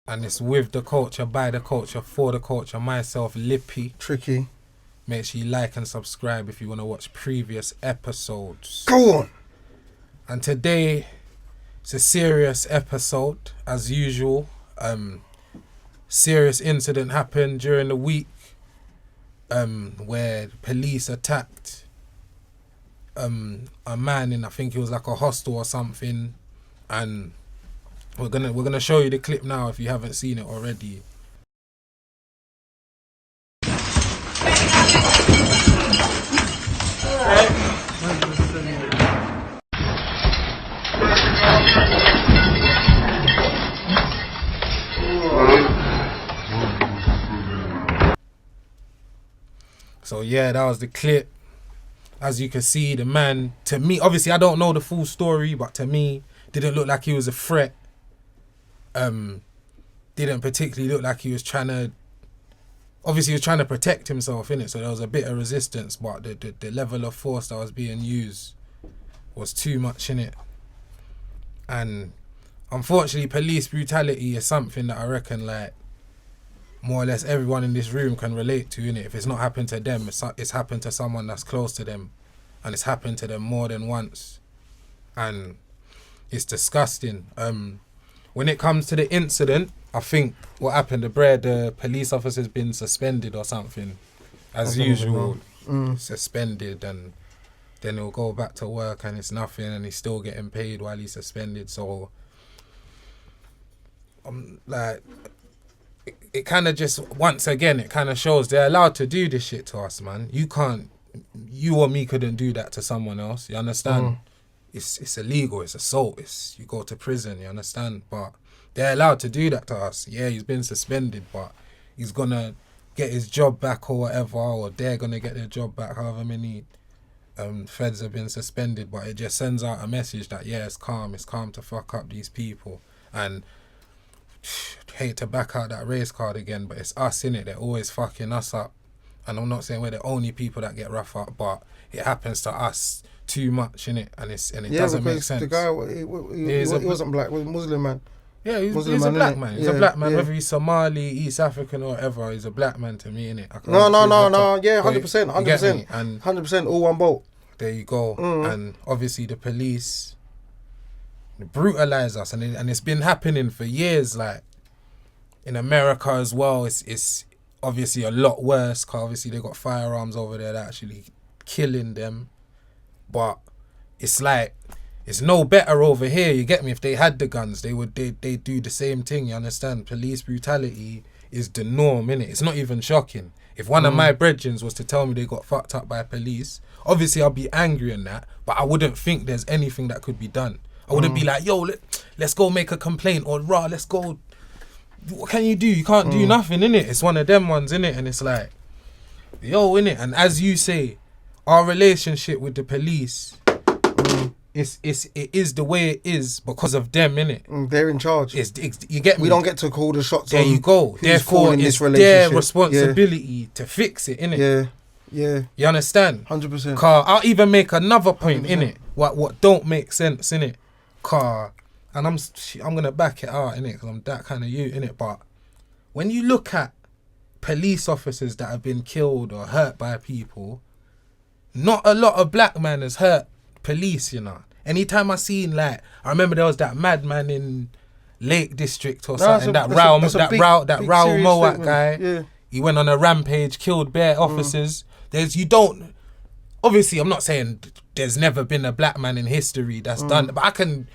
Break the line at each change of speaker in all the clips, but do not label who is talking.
And it's with the culture, by the culture, for the culture. Myself, Lippy.
Tricky.
Make sure you like and subscribe if you want to watch previous episodes.
Go on.
And today, it's a serious episode, as usual. Serious incident happened during the week where police attacked a man in, I think it was like a hostel or something. And we're gonna show you the clip now if you haven't seen it already. So yeah, that was the clip. As you can see, the man, to me, obviously I don't know the full story, but to me, didn't look like he was a threat. Didn't particularly look like he was trying to, obviously he was trying to protect himself, innit? So there was a bit of resistance, but the level of force that was being used was too much, innit? And unfortunately, police brutality is something that I reckon, like, more or less everyone in this room can relate to, innit? If it's not happened to them, it's happened to someone that's close to them, and it's happened to them more than once, and it's disgusting. When it comes to the incident, I think what happened, the police officer's been suspended or something, as usual, suspended, and then he'll go back to work and it's nothing, and he's still getting paid while he's suspended. So, like, it kind of just, once again, it kind of shows they're allowed to do this shit to us, man. You or me couldn't do that to someone else, you understand? It's illegal, it's assault, you go to prison, you understand? But they're allowed to do that to us. Yeah, he's been suspended, but he's gonna get his job back or whatever, or they're gonna get their job back, however many feds have been suspended. But it just sends out a message that, yeah, it's calm to fuck up these people. And hate to back out that race card again, but it's us, innit? They're always fucking us up. And I'm not saying we're the only people that get rough up, but it happens to us too much, innit? And it doesn't make sense.
The guy, he wasn't black, he was a Muslim man.
Yeah, he's a black man. He's a black man, whether he's Somali, East African or whatever, he's a black man to me, innit?
No, yeah, 100%, and 100%, all one boat.
There you go. And obviously the police brutalize us, and it's been happening for years. Like in America as well, it's obviously a lot worse, because obviously they got firearms over there that actually killing them. But it's like, it's no better over here, you get me? If they had the guns, they do the same thing, you understand? Police brutality is the norm, innit? It's not even shocking. If one of my brethren was to tell me they got fucked up by police, obviously I'll be angry in that, but I wouldn't think there's anything that could be done. I wouldn't be like, yo, let's go make a complaint, or let's go. What can you do? You can't do nothing, innit? It's one of them ones, innit? And it's like, yo, innit? And as you say, our relationship with the police, it is the way it is because of them, innit?
They're in charge.
You get me?
We don't get to call the shots.
There you go. Therefore, it's their responsibility to fix it, innit?
Yeah.
You understand?
100%.
Car, I'll even make another point, innit? What don't make sense, innit? Car, and I'm gonna back it out, innit? Because I'm that kind of you, innit? But when you look at police officers that have been killed or hurt by people, not a lot of black man has hurt police, you know. Anytime I seen, like, I remember there was that madman in Lake District or something, that Rao Moat guy. Yeah. He went on a rampage, killed bare officers. Obviously I'm not saying there's never been a black man in history that's done, but I can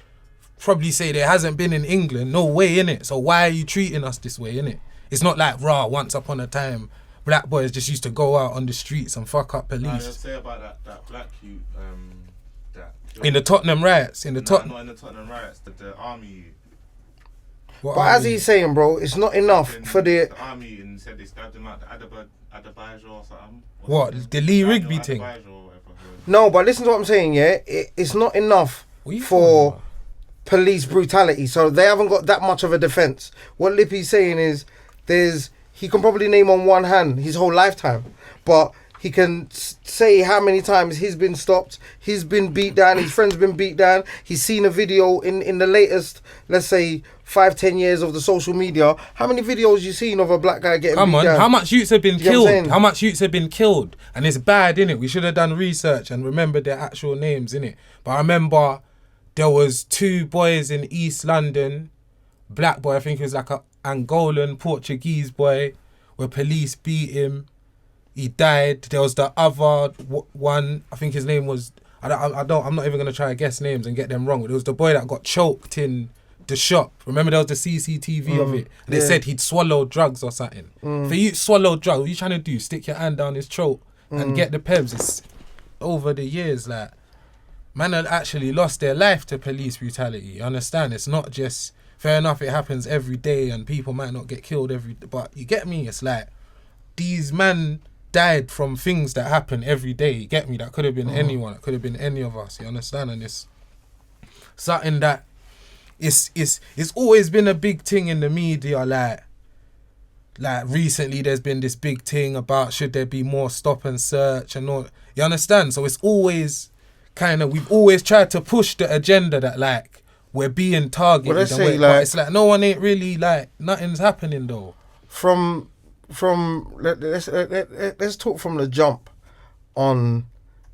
probably say there hasn't been in England. No way, innit? So why are you treating us this way, innit? It's not like once upon a time black boys just used to go out on the streets and fuck up police.
I say about that black youth
in the Tottenham riots,
not in the Tottenham riots, the army youth.
But as he's saying, bro, it's not enough for the
army, and said they stabbed him out the Adebayo or something.
What, the Lee Rigby thing?
No, but listen to what I'm saying, yeah? It's not enough for police brutality, so they haven't got that much of a defence. What Lippy's saying is, he can probably name on one hand his whole lifetime, but He can say how many times he's been stopped, he's been beat down, his friend's been beat down. He's seen a video in the latest, let's say, 5-10 years of the social media. How many videos you seen of a black guy getting beat down?
How much youths have been
You know what I'm
killed?
saying?
How much youths have been killed? And it's bad, innit? We should have done research and remembered their actual names, innit? But I remember there was 2 boys in East London, black boy, I think he was like a Angolan Portuguese boy, where police beat him. He died. There was the other one, I think his name was, I'm not even going to try to guess names and get them wrong, but it was the boy that got choked in the shop. Remember there was the CCTV of it? And they said he'd swallowed drugs or something. For you to swallow drugs, what are you trying to do? Stick your hand down his throat and get the pebs. It's over the years, like, man had actually lost their life to police brutality. You understand? It's not just, fair enough, it happens every day and people might not get killed every day, but you get me? It's like, these men died from things that happen every day. You get me? That could have been anyone. It could have been any of us. You understand? And it's something that it's always been a big thing in the media. Like recently, there's been this big thing about should there be more stop and search and all. You understand? So it's always we've always tried to push the agenda that like we're being targeted.
Well,
but it's like no one ain't really like nothing's happening though.
Let's talk from the jump on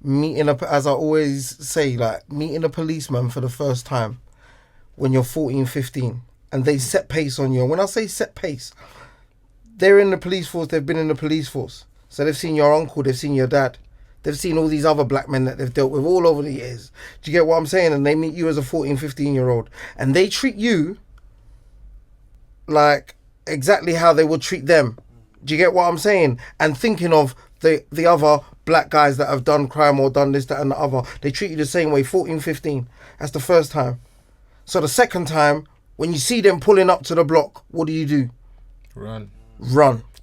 meeting as I always say, like meeting a policeman for the first time when you're 14, 15 and they set pace on you. And when I say set pace, they're in the police force, they've been in the police force. So they've seen your uncle, they've seen your dad, they've seen all these other black men that they've dealt with all over the years. Do you get what I'm saying? And they meet you as a 14, 15-year-old and they treat you like exactly how they would treat them. Do you get what I'm saying? And thinking of the other black guys that have done crime or done this, that and the other. They treat you the same way, 14, 15. That's the first time. So the second time, when you see them pulling up to the block, what do? Run.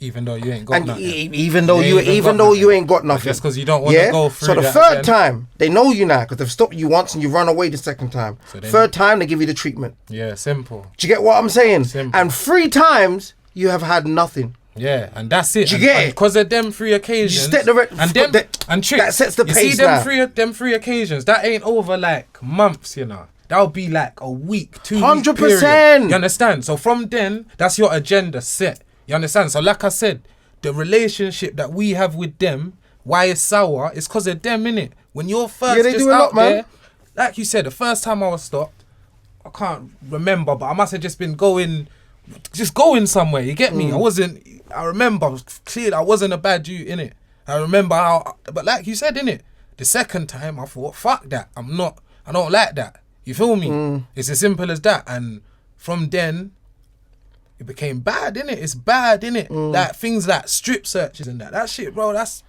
Even though you ain't got nothing.
Even though you ain't got nothing.
Just because you don't want to go through
So the
that
third time, they know you now because they've stopped you once and you run away the second time. So third time, they give you the treatment.
Yeah, simple.
Do you get what I'm saying?
Simple.
And 3 times, you have had nothing.
Yeah, and that's it.
Do you get it?
Because of them 3 occasions. And trick,
that sets the pace.
You see them three occasions, that ain't over like months, you know. That'll be like a week, 2 weeks.
100%.
You understand? So from then, that's your agenda set. You understand? So like I said, the relationship that we have with them, why it's sour, it's because of them, innit? When you're first just out there, like you said, the first time I was stopped, I can't remember, but I must have just been going somewhere, you get me? I remember clearly I wasn't a bad dude, innit? I remember but like you said, innit? The second time I thought, fuck that, I don't like that. You feel me? It's as simple as that. And from then, it became bad, innit? It's bad, innit? Like things like strip searches and that shit, bro, that's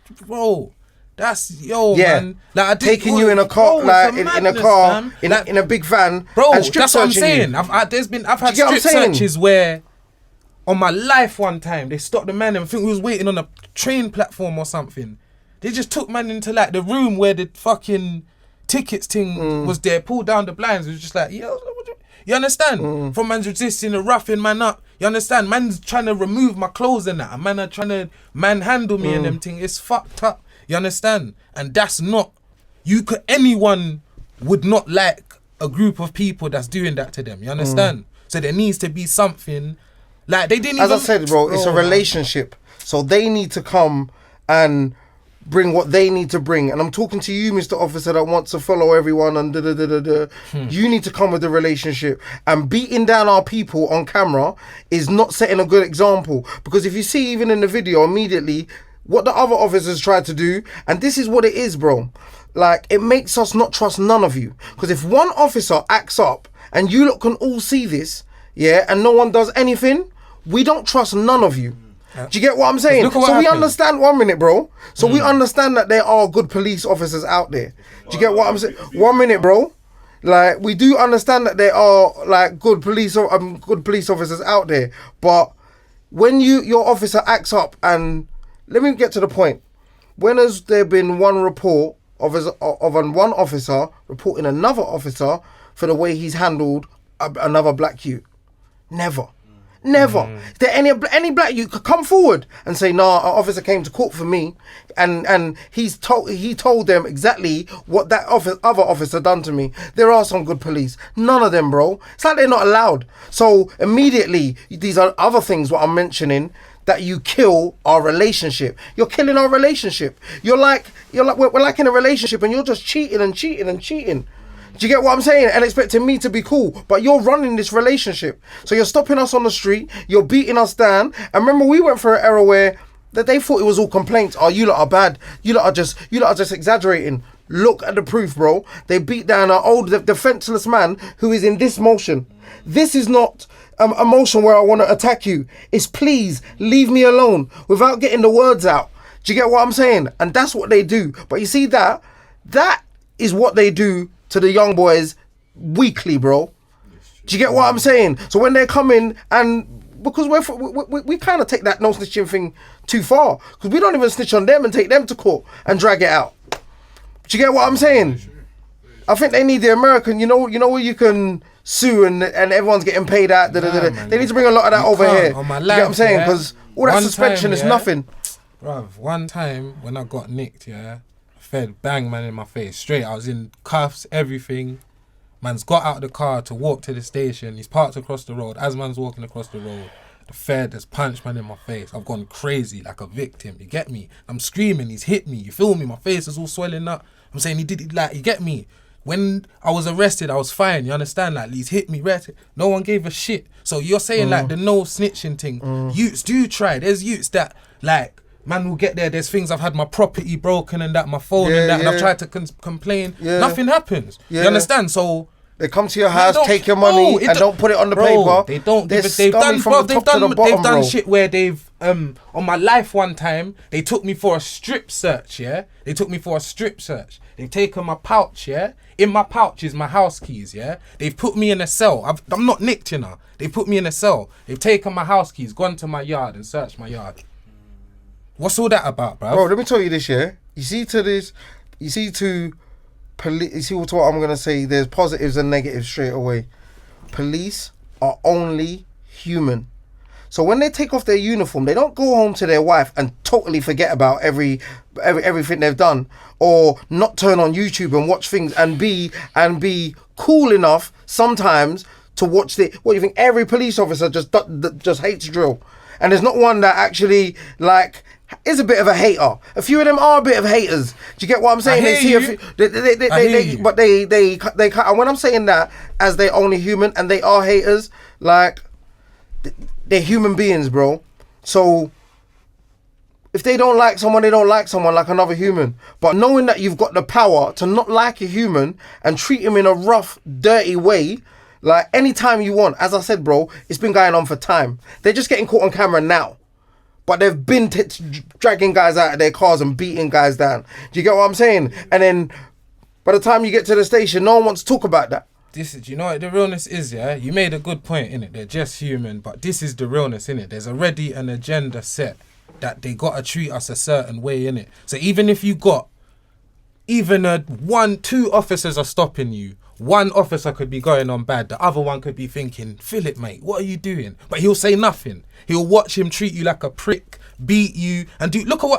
man. Like
taking you in a car, in a big van,
bro.
And strip
that's what I'm
searching
saying. I've had strip searches where, on my life, one time they stopped the man and I think we was waiting on a train platform or something. They just took man into like the room where the fucking tickets thing was there, pulled down the blinds. It was just like, yo, you understand? From man's resisting and roughing man up. You understand? Man's trying to remove my clothes and that. And man are trying to manhandle me and them thing. It's fucked up. You understand? And that's not, anyone would not like a group of people that's doing that to them. You understand? So there needs to be something, like they didn't
As I said, bro, it's a relationship. So they need to come and bring what they need to bring. And I'm talking to you, Mr. Officer, that wants to follow everyone and You need to come with the relationship. And beating down our people on camera is not setting a good example. Because if you see even in the video immediately, what the other officers tried to do, and this is what it is, bro. Like, it makes us not trust none of you. Because if one officer acts up, and you lot can all see this, and no one does anything, we don't trust none of you. Do you get what I'm saying? So we understand, 1 minute, bro. So we understand that there are good police officers out there. Do you get what I'm saying? 1 minute, bro. Like, we do understand that there are like good police officers out there. But when your officer acts up, and let me get to the point. When has there been one report of one officer reporting another officer for the way he's handled another black youth? Never. Never. Is there any black you could come forward and say, nah, our officer came to court for me, and he told them exactly what that other officer done to me. There are some good police. None of them, bro. It's like they're not allowed. So immediately, these are other things what I'm mentioning, that you kill our relationship. You're killing our relationship. We're like in a relationship and you're just cheating and cheating and cheating. Do you get what I'm saying? And expecting me to be cool, but you're running this relationship. So you're stopping us on the street, you're beating us down. And remember, we went for an era where that they thought it was all complaints. Oh, you lot are bad. You lot are just exaggerating. Look at the proof, bro. They beat down an old defenseless man who is in this motion. This is not a motion where I want to attack you. It's please leave me alone without getting the words out. Do you get what I'm saying? And that's what they do. But you see that is what they do to the young boys weekly, bro. Do you get what I'm saying? So when they're coming, and because we kind of take that no snitching thing too far, because we don't even snitch on them and take them to court and drag it out. Do you get what I'm saying? I think they need the American, you know where you can sue and everyone's getting paid out.
Man,
they need to bring a lot of that over here.
On my
You
life,
get what I'm saying? Because all that suspension is nothing.
Bruv, one time when I got nicked, Fed bang man in my face straight. I was in cuffs, everything. Man's got out of the car to walk to the station. He's parked across the road. As man's walking across the road, the Fed has punched man in my face. I've gone crazy like a victim. You get me? I'm screaming. He's hit me. You feel me? My face is all swelling up. I'm saying he did it like, you get me? When I was arrested, I was fine. You understand? Like, he's hit me. No one gave a shit. So you're saying like the no snitching thing. Youths do try. There's youths that like, man will get there. There's things I've had my property broken and that, my phone and that, and I've tried to complain. Nothing happens. You understand? So
they come to your house, take your money, and don't put it on the paper.
They don't. They've done shit where they've on my life one time they took me for a strip search. They took me for a strip search. They've taken my pouch. In my pouch is my house keys. They've put me in a cell. I'm not nicked, you know. They put me in a cell. They've taken my house keys, gone to my yard and searched my yard. What's all that about, bro?
Bro, let me tell you this, You see what I'm going to say, there's positives and negatives straight away. Police are only human. So when they take off their uniform, they don't go home to their wife and totally forget about everything they've done, or not turn on YouTube and watch things and be cool enough sometimes to watch the. What do you think? Every police officer just hates drill, and there's not one that actually like is a bit of a hater. A few of them are a bit of haters. Do you get what I'm saying? But they and when I'm saying that, as they're only human and they are haters, like they're human beings, bro. So if they don't like someone, they don't like someone like another human. But knowing that you've got the power to not like a human and treat him in a rough, dirty way, like anytime you want. As I said, bro, it's been going on for time. They're just getting caught on camera now. But they've been dragging guys out of their cars and beating guys down. Do you get what I'm saying? And then by the time you get to the station, no one wants to talk about that.
Do you know what the realness is, You made a good point, innit? They're just human, but this is the realness, innit? There's already an agenda set that they got to treat us a certain way, innit? So even if you got, two officers are stopping you, one officer could be going on bad, the other one could be thinking, Philip, mate, what are you doing? But he'll say nothing. He'll watch him treat you like a prick, beat you, and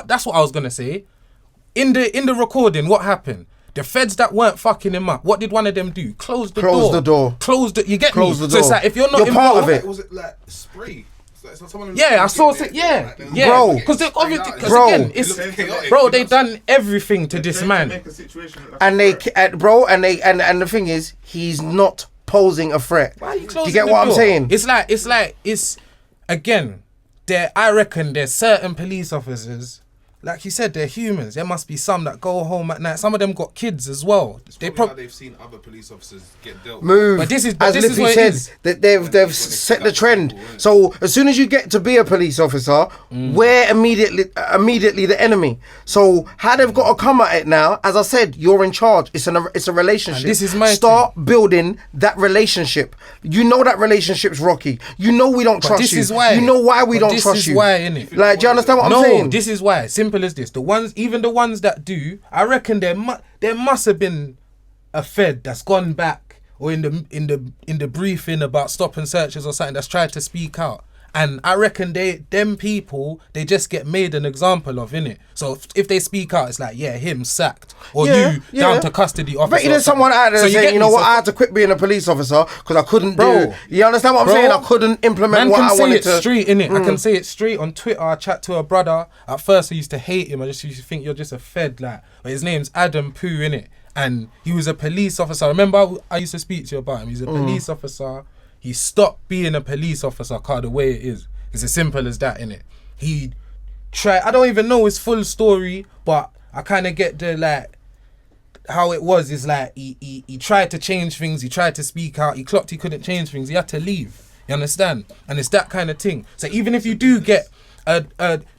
that's what I was going to say. In the recording, what happened? The feds that weren't fucking him up, what did one of them do? Close the door. You get me?
The door.
So it's like, if you're not
part of it.
Was it like spray?
I saw it. Yeah.
Bro.
Because again, they done everything to this man.
And the thing is, he's not posing a threat.
Why are you closing
Do you get
the
what
door?
I'm saying?
It's again, I reckon there's certain police officers, like you said, they're humans. There must be some that go home at night. Some of them got kids as well.
They've seen other police officers get dealt with.
Move.
But this is
as
this
Lippy
is
said, that they've set the trend. So as soon as you get to be a police officer, we're immediately the enemy. So how they've got to come at it now? As I said, you're in charge. It's a relationship.
And this is my
Start building that relationship. You know that relationship's rocky. You know we don't trust you.
Is why.
You know why we don't trust you.
This is why, innit?
Like, do you understand what I'm saying?
No, this is why. Simple as this. Even the ones that do, I reckon there must have been a Fed that's gone back, or in the briefing about stop and searches or something, that's tried to speak out And I reckon them people, they just get made an example of, innit? So if they speak out, it's like, yeah, him sacked. Or you down to custody officer.
I bet there's someone out there saying, you know what, I had to quit being a police officer because I couldn't do. You understand what I'm saying? I couldn't implement what I wanted to.
I can say it straight, innit? I can say it straight on Twitter. I chat to a brother. At first I used to hate him. I just used to think you're just a fed, like. But his name's Adam Poo, innit? And he was a police officer. Remember I used to speak to you about him. He's a police officer. He stopped being a police officer cause the way it is. It's as simple as that, innit? He tried, I don't even know his full story, but I kind of get the, like, how it was is like, he tried to change things, he tried to speak out, he clocked he couldn't change things, he had to leave. You understand? And it's that kind of thing. So even if you do get a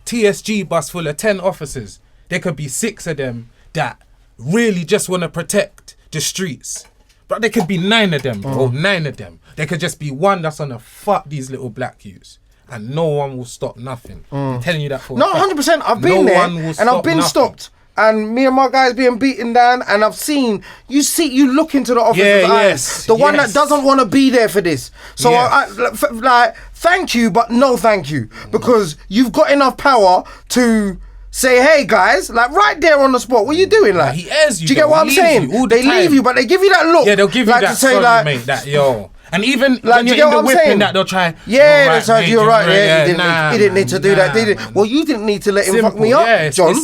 TSG bus full of 10 officers, there could be 6 of them that really just want to protect the streets. But there could be 9 of them, bro. 9 of them. There could just be one that's gonna fuck these little black youths, and no one will stop nothing. I'm telling you that for
No, 100%. I've been there, and I've been stopped. And me and my guys being beaten down, and I've seen you look into the officer's eyes, the one that doesn't want to be there for this. So I thank you, but no thank you, because you've got enough power to say, hey guys, like right there on the spot, what are you doing? Like,
he airs you.
Do you get what I'm saying? They leave you, but they give you that look.
Yeah, they'll give you
like,
that.
to say,
sorry,
like,
mate, that yo. And even
like,
when you're in the whipping, that they'll try.
Yeah, that's right. You're right. Yeah, he didn't need to do that, did he? Well, you didn't need to let him fuck me up, John.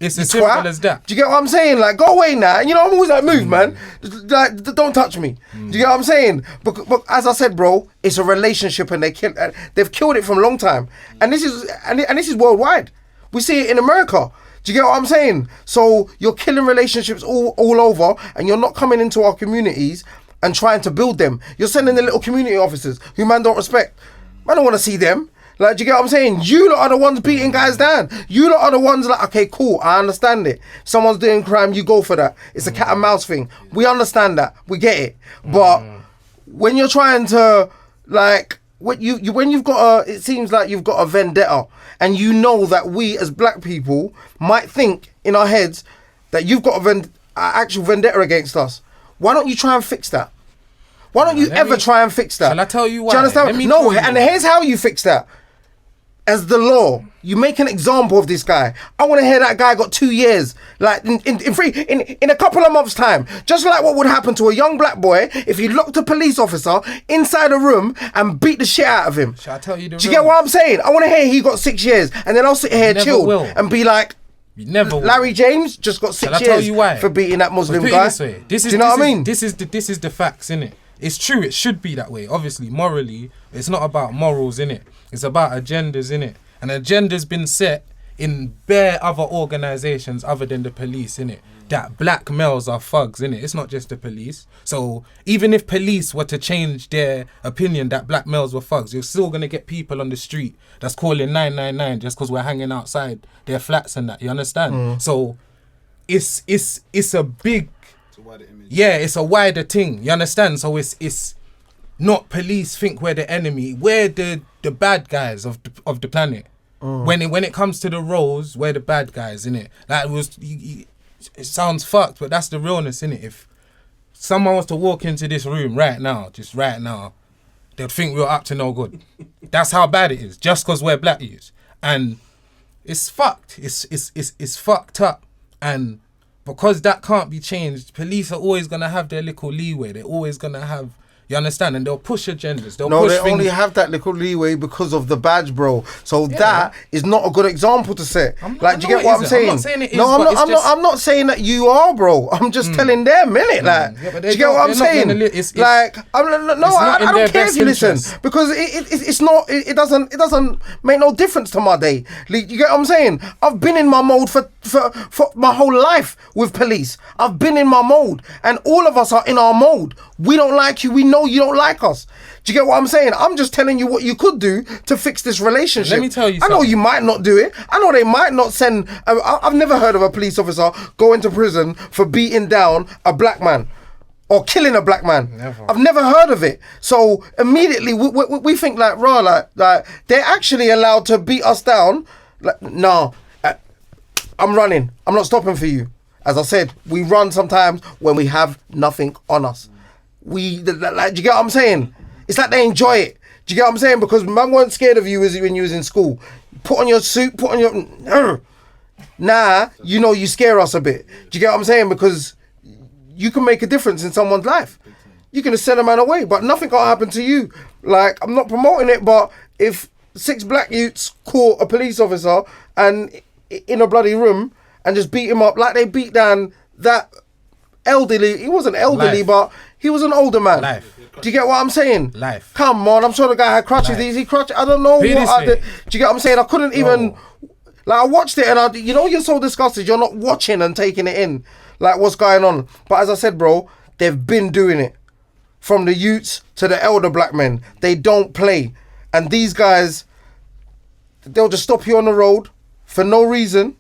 It's as simple as that.
Do you get what I'm saying? Like, go away now. You know, I'm always like, move, man. Like, don't touch me. Do you get what I'm saying? But as I said, bro, it's a relationship, and they've killed it from a long time. And this is worldwide. We see it in America. Do you get what I'm saying? So you're killing relationships all over, and you're not coming into our communities and trying to build them. You're sending the little community officers who man don't respect. Man don't want to see them. Like, do you get what I'm saying? You lot are the ones beating guys down. You lot are the ones like, okay, cool, I understand it. Someone's doing crime, you go for that. It's a cat and mouse thing. We understand that. We get it. But when you're trying to, like, when you've got it seems like you've got a vendetta, and you know that we as black people might think in our heads that you've got an actual vendetta against us. Why don't you try and fix that? Why don't you ever try and fix that?
Shall I tell you why?
Do you understand? No, and here's how you fix that. As the law, you make an example of this guy. I want to hear that guy got 2 years, like in a couple of months' time. Just like what would happen to a young black boy if he locked a police officer inside a room and beat the shit out of him.
Shall I tell you the
Do you get what I'm saying? I want to hear he got 6 years, and then I'll sit here chilled and be like, Larry James just got 6 years for beating that Muslim guy. Do you know what I mean?
This is the facts, innit? It's true, it should be that way. Obviously, morally, it's not about morals, innit? It's about agendas, innit? And agenda's been set in bare other organisations other than the police, innit? That black males are thugs, innit? It's not just the police. So even if police were to change their opinion that black males were thugs, you're still going to get people on the street that's calling 999 just because we're hanging outside their flats and that, you understand? So it's a big... Yeah, it's a wider thing. You understand? So it's not police think we're the enemy. We're the bad guys of the planet. When it comes to the roles, we're the bad guys, innit? Like it sounds fucked, but that's the realness, innit? If someone was to walk into this room right now, they'd think we're up to no good. That's how bad it is, just because we're black youths. And it's fucked. It's fucked up. And because that can't be changed, police are always going to have their little leeway. They're always going to have, you understand? And they'll push agendas. They
only have that little leeway because of the badge, bro. So that is not a good example to set. Do you get what I'm saying?
I'm not saying it is,
I'm not saying that you are, bro. I'm just telling them, innit? Like, do you get what I'm saying? I don't care if you listen, because it doesn't make no difference to my day. You get what I'm saying? I've been in my mode for my whole life with police. I've been in my mode, and all of us are in our mode. We don't like you. We know you don't like us. Do you get what I'm saying? I'm just telling you what you could do to fix this relationship.
Let me tell you something.
I know you might not do it. I know they might not send... I've never heard of a police officer going to prison for beating down a black man or killing a black man.
Never.
I've never heard of it. So immediately we think like, like they're actually allowed to beat us down. Like, no, I'm running. I'm not stopping for you. As I said, we run sometimes when we have nothing on us. Do you get what I'm saying? It's like they enjoy it. Do you get what I'm saying? Because man weren't scared of you when you was in school. Put on your suit, put on your... Nah, you know you scare us a bit. Do you get what I'm saying? Because you can make a difference in someone's life. You can send a man away, but nothing can't happen to you. Like, I'm not promoting it, but if 6 black youths caught a police officer and in a bloody room and just beat him up like they beat down that elderly, he wasn't elderly, but he was an older man.
Life.
Do you get what I'm saying?
Life.
Come on, I'm sure the guy had crutches. Is he crutches? I don't know
Be
what I did. Do you get what I'm saying? I couldn't even... Like, I watched it and you know, you're so disgusted. You're not watching and taking it in. Like, what's going on? But as I said, bro, they've been doing it. From the youths to the elder black men. They don't play. And these guys, they'll just stop you on the road for no reason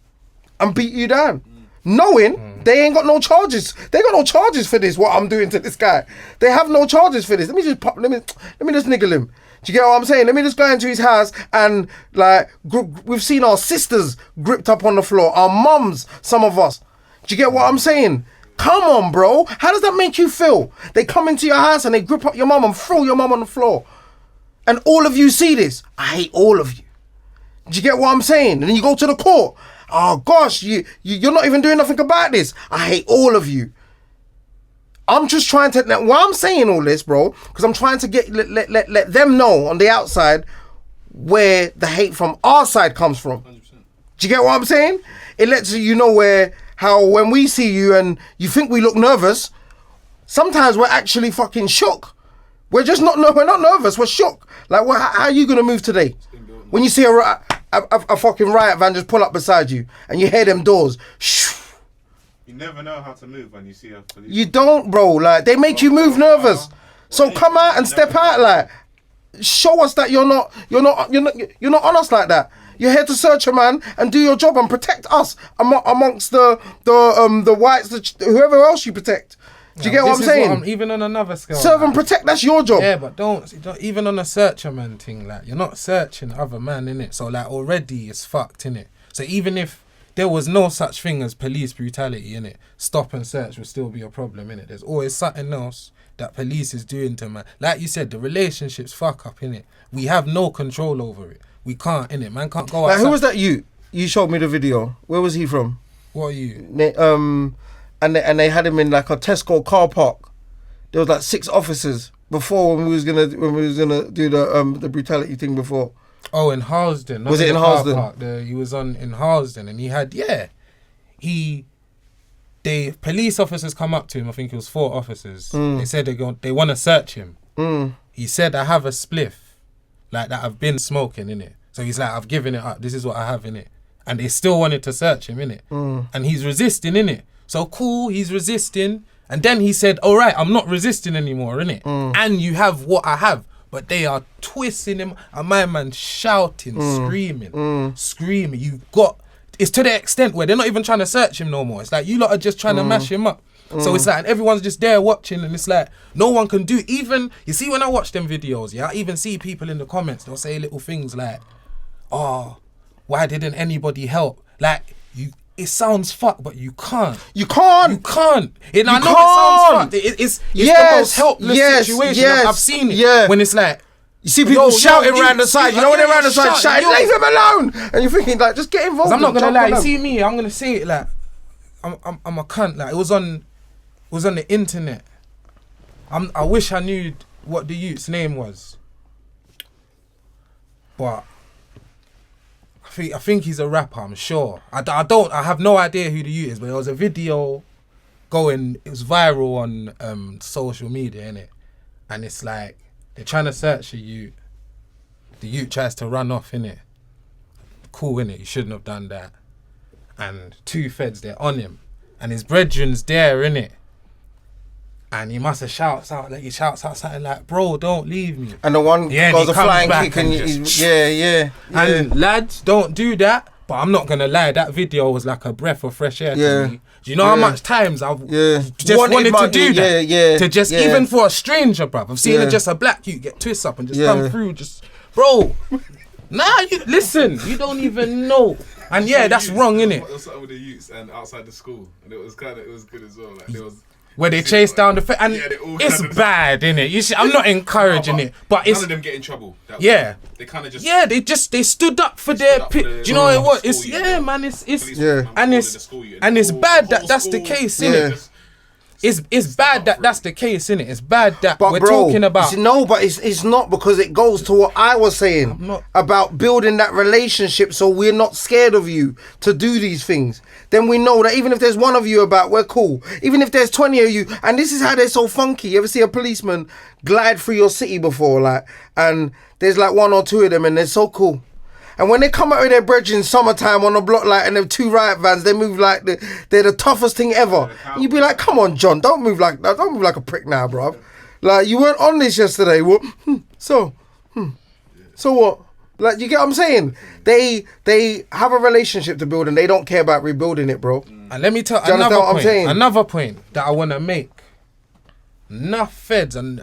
and beat you down. Knowing they ain't got no charges. They got no charges for this, what I'm doing to this guy. They have no charges for this. Let me just niggle him. Do you get what I'm saying? Let me just go into his house and, like, we've seen our sisters gripped up on the floor. Our mums, some of us. Do you get what I'm saying? Come on, bro. How does that make you feel? They come into your house and they grip up your mum and throw your mum on the floor. And all of you see this. I hate all of you. Do you get what I'm saying? And then you go to the court. Oh, gosh, you're not even doing nothing about this. I hate all of you. I'm just trying to... Why I'm saying all this, bro, because I'm trying to let them know on the outside where the hate from our side comes from. 100%. Do you get what I'm saying? It lets you know how when we see you and you think we look nervous, sometimes we're actually fucking shook. We're not nervous, we're shook. Like, how are you going to move today? When you see a fucking riot van just pull up beside you and you hear them doors, shoo.
You never know how to move when you see a police.
You don't, bro. Like, they make you move nervous. So come out and step out, like, show us that you're not on us like that. You're here to search a man and do your job and protect us amongst the whites, whoever else you protect. Do you get what I'm saying?
Even on another scale.
Serve and protect, that's your job.
Yeah, but don't even on a searcher man thing, like, you're not searching other man, innit? So, like, already it's fucked, innit? So even if there was no such thing as police brutality, innit, stop and search would still be a problem, innit? There's always something else that police is doing to man. Like you said, the relationship's fuck up, innit? We have no control over it. We can't, innit? Man can't go outside.
Who was that you showed me the video. Where was he from?
What are you?
And they had him in like a Tesco car park. There was like 6 officers before when we was gonna do the brutality thing before.
Oh, in Harlesden.
Was it in Harlesden?
He was in Harlesden and he had police officers come up to him. I think it was 4 officers. They said they want to search him. He said, I have a spliff like that I've been smoking, innit? So he's like, I've given it up. This is what I have, innit? And they still wanted to search him, innit? And he's resisting, innit? So cool, he's resisting. And then he said, all right, I'm not resisting anymore, innit? And you have what I have. But they are twisting him. And my man shouting, screaming. It's to the extent where they're not even trying to search him no more. It's like, you lot are just trying to mash him up. So it's like, and everyone's just there watching, and it's like, no one can do, even, you see when I watch them videos, yeah, I even see people in the comments, they'll say little things like, oh, why didn't anybody help? Like, it sounds fucked, but you can't. You can't. I know it sounds fucked. It's the most helpless situation. I've seen it. When it's like,
you see people shouting around the side. You know when they're around the side shouting, leave him alone. And you're thinking, like, just get involved.
I'm not gonna lie. You see me, I'm gonna say it like, I'm a cunt. Like, it was on the internet. I wish I knew what the youth's name was, but I think he's a rapper, I'm sure. I have no idea who the youth is, but there was a video it was viral on social media, innit? And it's like, they're trying to search a youth. The youth tries to run off, innit? Cool, innit? You shouldn't have done that. And 2 feds, they're on him. And his brethren's there, innit? And he must have shouts out something like, bro, don't leave me.
And the one goes a flying kick and
And lads, don't do that. But I'm not going to lie, that video was like a breath of fresh air to me. Do you know how much times I've just wanted to do that? To just, even for a stranger, bruv. I've seen just a black youth get twist up and just come through, bro. Listen, you don't even know. And that's wrong, innit?
It was something with the youths and outside the school. And it was good as well. Like,
where they chase down the and
they all
it's
kind of-
bad, innit? You see, I'm not encouraging it, but
None
it's
of them get in trouble.
yeah.
They kind of just.
Yeah, they stood up for their
stood up for
do
the-
you know what it was?
school
It's
unit.
man, it's
police
Yeah.
man
and
called
it's
in the school unit.
and it's
The
bad
whole
that that's the
school-
case,
Yeah.
innit? It's bad that that's the case, innit? It's bad that
But
we're
bro,
talking about.
but it's not, because it goes to what I was saying
not-
about building that relationship, so we're not scared of you to do these things. Then we know that even if there's one of you about, we're cool. Even if there's 20 of you, and this is how they're so funky. You ever see a policeman glide through your city before, like, and there's like one or two of them, and they're so cool. And when they come out with their brethren summertime on the block, like, and them two riot vans, they move like they're the toughest thing ever. And you be like, come on, John, don't move like that. Don't move like a prick now, bruv. Like, you weren't on this yesterday. What? So what? Like, you get what I'm saying? They have a relationship to build, and they don't care about rebuilding it, bro.
And let me tell
Do you understand what I'm saying?
another point that I want to make. Enough feds, and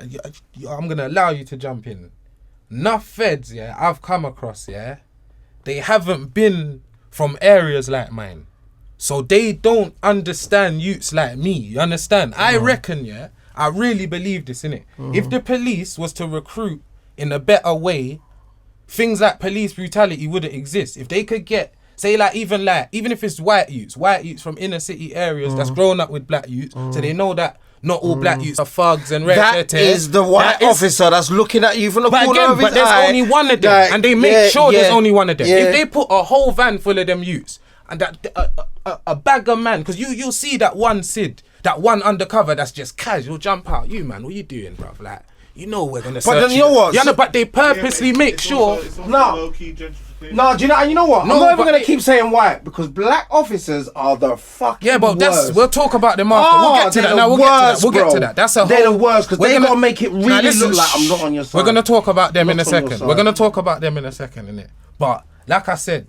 I'm gonna allow you to jump in. Enough feds, yeah, I've come across, yeah. They haven't been from areas like mine. So they don't understand youths like me. You understand? I reckon, yeah, I really believe this, innit? If the police was to recruit in a better way, things like police brutality wouldn't exist. If they could get, say, even if it's white youths from inner city areas that's grown up with black youths, so they know that not all black youths are thugs and
That is the white officer that's looking at you from the
but
corner
again,
of his
but there's
eye.
only one of them,
Like,
and they make sure there's only one of them.
yeah.
If they put a whole van full of them youths, and that a bag of man, because you'll see that one Sid, that one undercover that's just casual jump out. You man, what you doing, bruv? Like, you know we're gonna.
But then you know what?
Yeah, no, but they purposely make sure.
It's also
No.
low-key gentrification.
No, do you know? And you know what?
No,
I'm not even
but
gonna
it-
keep saying white, because black officers are the fucking
Yeah, but
worst.
we'll talk about them after. We'll get to
they're
that.
the
Now we'll get to that.
worst,
We'll get
bro.
to that. That's a whole.
They're the worst, because
we're
they
gonna-
gotta make it really
Now, listen,
look like I'm not on your side.
We're gonna talk about them in a
Not on your
second.
side.
We're gonna talk about them in a second, innit? But like I said,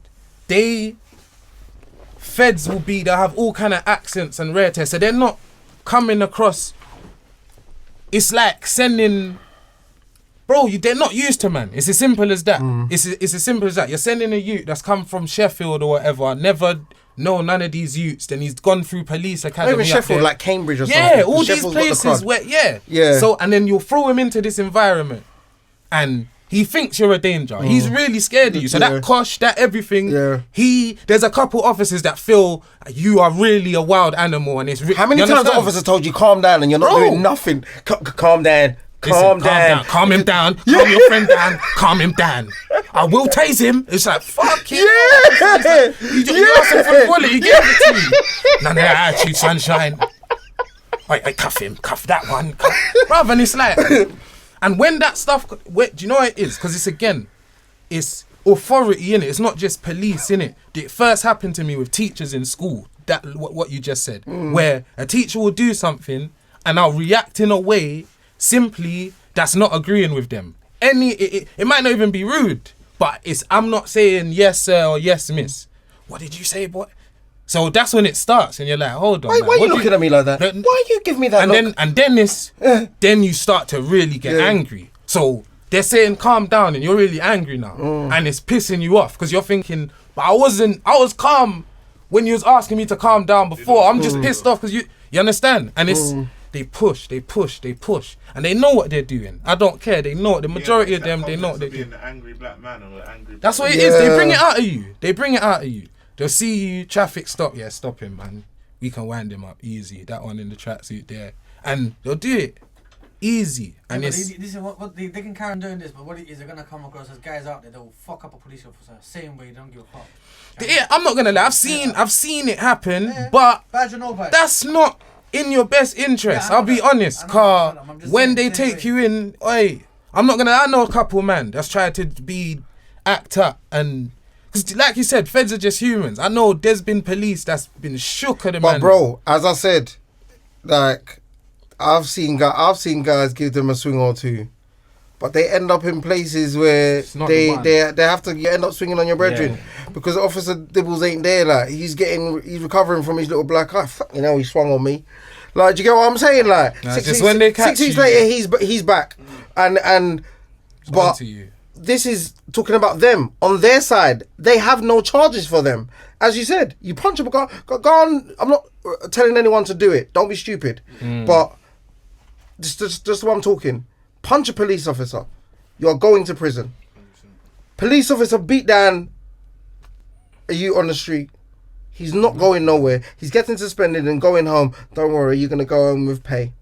feds they'll have all kind of accents and rare tests, so they're not coming across. It's like sending, bro. They're not used to, man. It's as simple as that. It's as simple as that. You're sending a youth that's come from Sheffield or whatever, never know none of these youths, then he's gone through police academy.
Not even
up
Sheffield,
there.
like Cambridge or something.
Yeah, all
'cause
these
Sheffield's got the
places
crud.
where, yeah.
Yeah.
So, and then you'll throw him into this environment, and he thinks you're a danger. He's really scared of you. So
Yeah.
that kosh, that everything,
Yeah.
there's a couple officers that feel you are really a wild animal, and it's
How many times the officer told you calm down and you're not
Bro.
doing nothing? Calm down. Calm down.
Calm him down. Calm your friend down. Calm him down. I will tase him. It's like, fuck him.
Yeah.
You asked him for the bullet, he gave it to you. None of that attitude, sunshine. Wait, cuff him. Cuff that one. Bruv, and it's like, and when that stuff, do you know what it is? Because it's authority, innit? It's not just police, innit? It first happened to me with teachers in school, that what you just said, where a teacher will do something and I'll react in a way simply that's not agreeing with them. It might not even be rude, but I'm not saying yes sir or yes miss. What did you say, boy? So that's when it starts, and you're like, hold on.
Why
man,
are you
what do
looking at me like that?
Then-
Why you give me that look?
then you start to really get
Yeah.
angry. So they're saying calm down, and you're really angry now, and it's pissing you off because you're thinking, but I was calm when you was asking me to calm down before. I'm just pissed off because you understand, and it's. They push, and they know what they're doing. I don't care. They know the majority of them. They know what they're
being
doing.
the angry black man or the angry.
That's what it
Yeah.
is. They bring it out of you. They'll see you, traffic stop. Yeah, stop him, man. We can wind him up easy. That one in the tracksuit there, and they'll do it easy. And it's
this is what they can carry on doing this, but what it is, they're gonna come across as guys out there that will fuck up a police officer, same way they don't give a fuck.
yeah. I'm not gonna lie. I've seen it happen, but
Badge or no badge.
that's not in your best interest.
Yeah, I
I'll
know
be
that.
honest,
I know
car.
that. I'm just
When
saying
they
the same
take
way.
you in, I know a couple man that's tried to act up, and cause like you said, feds are just humans. I know there's been police that's been shook at the
But
man.
bro, as I said, like I've seen guys give them a swing or two, but they end up in places where
not
they
the one.
they have to you end up swinging on your brethren because Officer Dibbles ain't there. Like he's recovering from his little black eye. Fuck, he swung on me. Like, do you get what I'm saying? Like
Nah, just when they catch
6 weeks
you,
later, he's back, and but
onto you.
this is talking about them. On their side, they have no charges for them. As you said, you punch a go on. I'm not telling anyone to do it. Don't be stupid. But just what I'm talking. Punch a police officer. You're going to prison. Police officer beat down a youth on the street. He's not going nowhere. He's getting suspended and going home. Don't worry, you're going to go home with pay.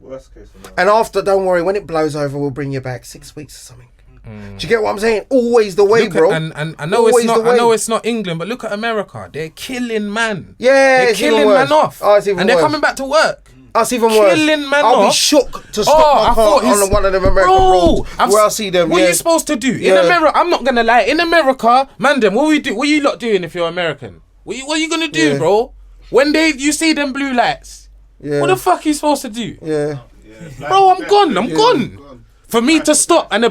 Worst case scenario.
And after, don't worry, when it blows over, we'll bring you back 6 weeks or something. Do you get what I'm saying? Always the way, bro.
And I know
Always
it's not.
the way.
I know it's not England, but look at America. They're killing man.
Yeah,
they're
it's even
killing
worse.
man off.
Oh, it's even
and they're
worse.
coming back to work.
That's even worse.
Killing man
I'll be
off.
shook to stop my car on one of them American roads where I see them.
What
yeah.
are you supposed to do in
Yeah.
America? I'm not gonna lie. In America, man, them. What are you lot doing if you're American? What are you gonna do,
Yeah.
bro? When you see them blue lights,
Yeah.
what the fuck are you supposed to do?
Yeah.
Bro, I'm gone. I'm gone. For me to stop and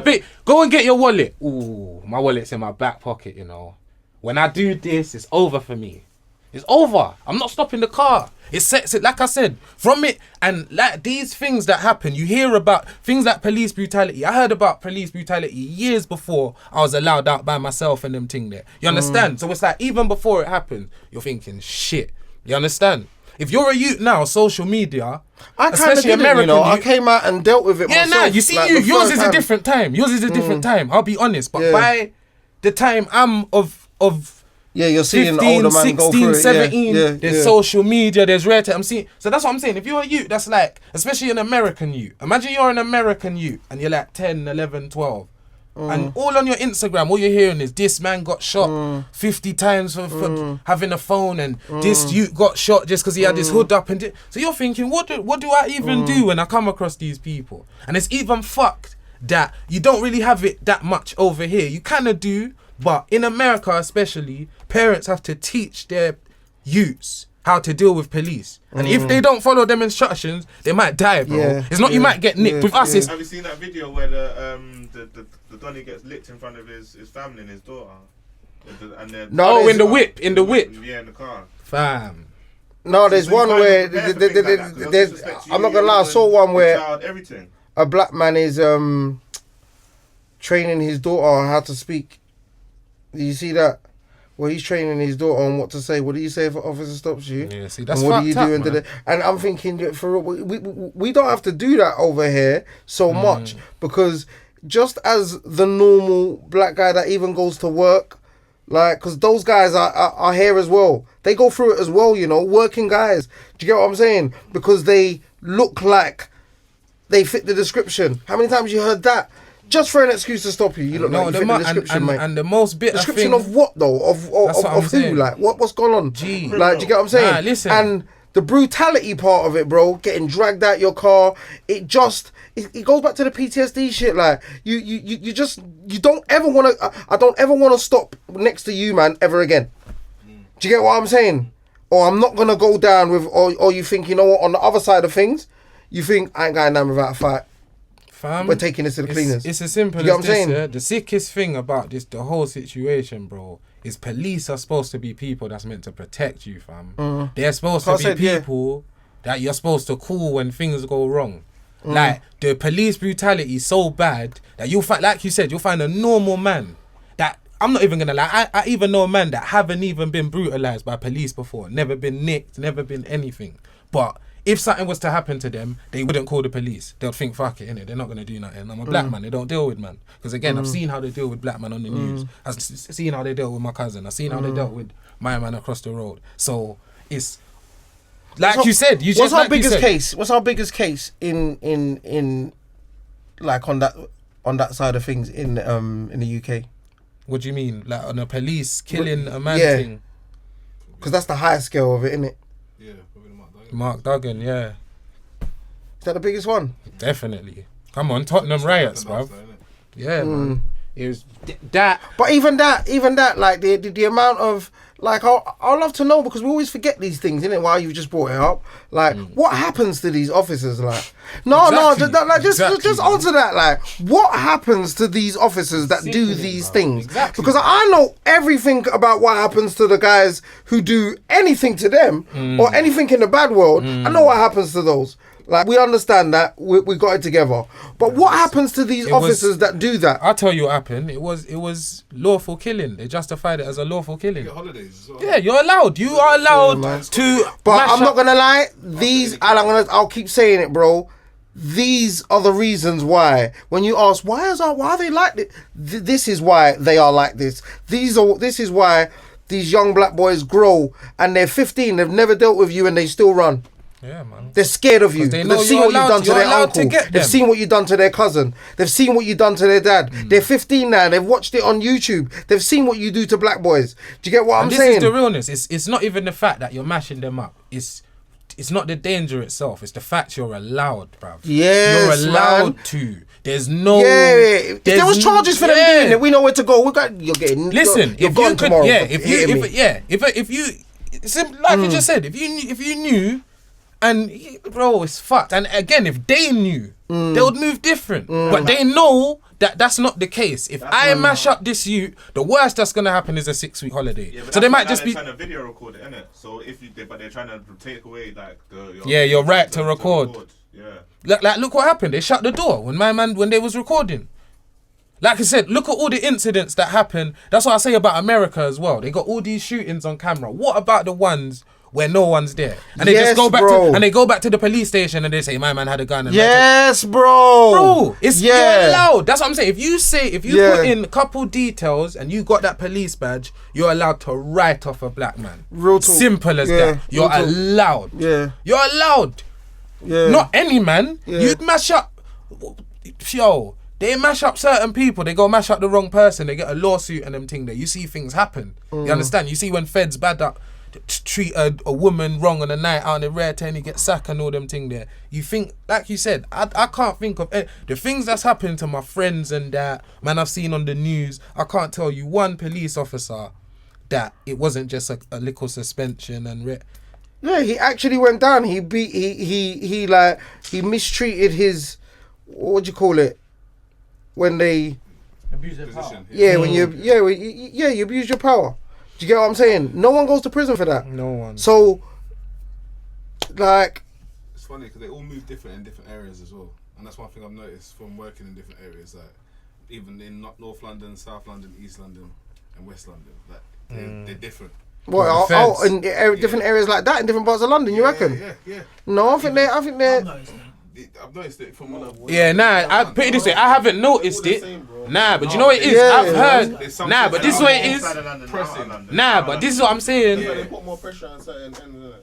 go and get your wallet. Ooh, my wallet's in my back pocket, you know. When I do this, it's over for me. It's over. I'm not stopping the car. It sets it, like I said, from it. And like these things that happen, you hear about things like police brutality. I heard about police brutality years before I was allowed out by myself and them thing there. You understand? So it's like, even before it happened, you're thinking, shit. You understand? If you're a youth now, social media,
I kind of
especially
did
American,
it, you know. I
youth-
came out and dealt with it
yeah,
myself.
nah, you see,
like,
yours
the first
is
time.
a different time. Yours is a different time. I'll be honest. But
Yeah.
by the time I'm of
Yeah, you're seeing
15,
older man go
16,
through it.
17,
Yeah,
there's
yeah.
social media, there's rare I'm seeing. So that's what I'm saying. If you're a youth, that's like, especially an American youth. Imagine you're an American youth and you're like 10, 11, 12. And all on your Instagram, all you're hearing is this man got shot 50 times for having a phone, and this youth got shot just because he had his hood up. So you're thinking, what do I even do when I come across these people? And it's even fucked that you don't really have it that much over here. You kind of do, but in America especially, parents have to teach their youths how to deal with police. And if they don't follow them instructions, they might die, bro.
Yeah,
It's not you might get nicked.
yeah,
With us,
yeah.
it's
Have you seen that video where the Donny gets licked in front of his family and his daughter? And then
No,
oh,
there's-
in the whip,
Yeah, in the car.
fam.
No, there's
So you
one
can't
where
prepare for things like that, 'cause they'll
there's.
disrespect
I'm
you,
not gonna lie. I
your
saw
woman,
one
your
where
child, everything.
a black man is training his daughter on how to speak. Do you see that? Well, he's training his daughter on what to say. What do you say if an officer stops you?
Yeah, see, that's
and what do you
fucked
do?
up, man.
And I'm thinking that for we don't have to do that over here so much, because just as the normal black guy that even goes to work, like, because those guys are here as well. They go through it as well, you know, working guys. Do you get what I'm saying? Because they look like they fit the description. How many times you heard that? Just for an excuse to stop you, you look like you fit the description, mate.
and the most bitter
Description
thing,
of what though?
That's what I'm
Of who?
saying.
Like what's going on?
Gee.
Like, do you get what I'm saying?
Nah, listen.
And the brutality part of it, bro, getting dragged out your car, it goes back to the PTSD shit. Like you don't ever want to. I don't ever want to stop next to you, man, ever again. Do you get what I'm saying? Or I'm not gonna go down with. Or you think, you know what? On the other side of things, you think I ain't going down without a fight.
fam,
We're taking this to the cleaners.
It's as simple
You get
as
what I'm
this.
saying?
Yeah? The sickest thing about the whole situation, bro, is police are supposed to be people that's meant to protect you, fam. They're supposed to
I
be
said, yeah.
people that you're supposed to call when things go wrong. Like, the police brutality is so bad that you'll find, like you said, you'll find a normal man that, I'm not even gonna lie, I even know a man that haven't even been brutalized by police before, never been nicked, never been anything. But if something was to happen to them, they wouldn't call the police. They'll think, fuck it, innit? They're not gonna do nothing. I'm a black man, they don't deal with man. Because again, I've seen how they deal with black man on the news. I've seen how they dealt with my cousin. I've seen how they dealt with my man across the road. So it's like you said. You
What's
just
our
like you
biggest
said.
case? What's our biggest case in like on that side of things in the UK?
What do you mean? Like on a police killing a man
Yeah.
thing?
Because that's the highest scale of it, isn't it?
Yeah, probably Mark Duggan.
Mark Duggan, yeah,
Is that the biggest one?
definitely. Come on, Tottenham riots, bruv. Yeah, man. It was that.
But even that, like the amount of, like, I'd love to know, because we always forget these things, innit? While you've just brought it up, like, what happens to these officers? Like,
Exactly,
just
man.
answer that. Like, what happens to these officers that do
Sickening,
these
bro.
things?
Exactly.
Because I know everything about what happens to the guys who do anything to them or anything in the bad world. I know what happens to those. Like, we understand that. We got it together. But what happens to these officers that do that?
I'll tell you what happened. It was lawful killing. They justified it as a lawful killing.
Get holidays as well.
Yeah, you're allowed. You are allowed to.
But I'm not gonna lie. I'll keep saying it, bro. These are the reasons why. When you ask why are they like this, this is why they are like this. This is why these young black boys grow and they're 15. They've never dealt with you and they still run.
Yeah, man.
They're scared of you.
They know
They've seen what you've done to their uncle. They've seen what you've done to their cousin. They've seen what you've done to their dad. They're 15 now. They've watched it on YouTube. They've seen what you do to black boys. Do you get what I'm saying?
This is the realness. It's not even the fact that you're mashing them up. It's not the danger itself. It's the fact you're allowed, bruv.
Yes,
you're allowed
man.
to. There's no.
Yeah. If there was charges for them doing it, we know where to go. You're getting.
Listen,
you're
if
gone
you could,
tomorrow.
yeah, if you, like you just said, if you knew, and bro, it's fucked. And again, if they knew, they would move different. But they know that that's not the case. If I mash up this youth, the worst that's gonna happen is a 6-week holiday.
Yeah,
so they might just be
trying to video record it, innit? So but they're trying to take away like
your right to record.
Yeah.
Like look what happened. They shut the door when they was recording. Like I said, look at all the incidents that happen. That's what I say about America as well. They got all these shootings on camera. What about the ones where no one's there? And they just go back to the police station and they say, my man had a gun. And
yes, bro.
You're allowed. That's what I'm saying. If you put in a couple details and you got that police badge, you're allowed to write off a black man.
Real talk.
Simple as that. You're allowed.
Yeah.
You're allowed.
Yeah.
Not any man.
Yeah.
You mash up. They mash up certain people. They go mash up the wrong person. They get a lawsuit and them thing there. You see things happen. You understand? You see when feds bad up, treat a woman wrong on a night out on a rare ten, you get sacked and all them thing there. You think, like you said, I can't think of the things that's happened to my friends and that, man, I've seen on the news. I can't tell you one police officer that it wasn't just a little suspension and
Yeah, he actually went down. He mistreated his, what do you call it? When they
abuse their power.
Yeah, when you abuse your power. Do you get what I'm saying? No one goes to prison for that.
No one.
So, like,
it's funny because they all move different in different areas as well, and that's one thing I've noticed from working in different areas. Like, even in North London, South London, East London, and West London, like they're different.
What? In different areas like that, in different parts of London, you reckon?
Yeah.
No, I think they're.
I've noticed it from one of
I put it this way. I haven't noticed it. But you know what it is? I've heard. But this is what it is. But this is what I'm saying.
They put more pressure on certain